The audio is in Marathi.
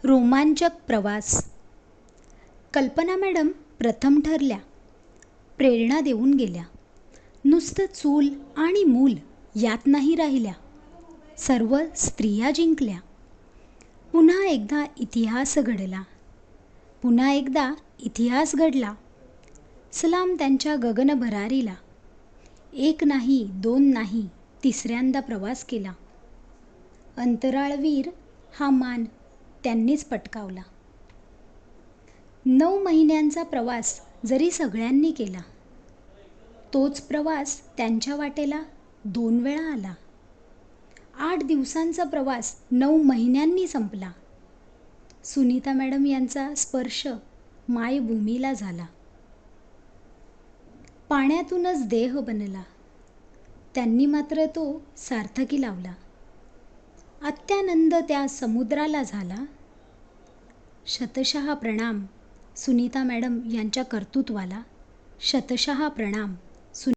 रोमांचक प्रवास. कल्पना मॅडम प्रथम ठरल्या. प्रेरणा देऊन गेल्या. नुसतं चूल आणि मूल यात नाही राहिल्या. सर्व स्त्रिया जिंकल्या. पुन्हा एकदा इतिहास घडला. पुन्हा एकदा इतिहास घडला. सलाम त्यांच्या गगनभरारीला. एक नाही, दोन नाही, तिसऱ्यांदा प्रवास केला. अंतराळवीर हा मान त्यांनीच पटकावला. 9 महिन्यांचा प्रवास जरी सगळ्यांनी केला, तोच प्रवास त्यांच्या वाटेला 2 वेळा आला. 8 दिवसांचा प्रवास 9 महिन्यांनी संपला. सुनीता मॅडम यांचा स्पर्श मायभूमीला झाला. पाण्यातूनच देह बनला. त्यांनी मात्र तो सार्थकी लावला. अत्यानंद त्या समुद्राला झाला. शतशः प्रणाम सुनीता मॅडम यांच्या कर्तृत्वाला. शतशः प्रणाम.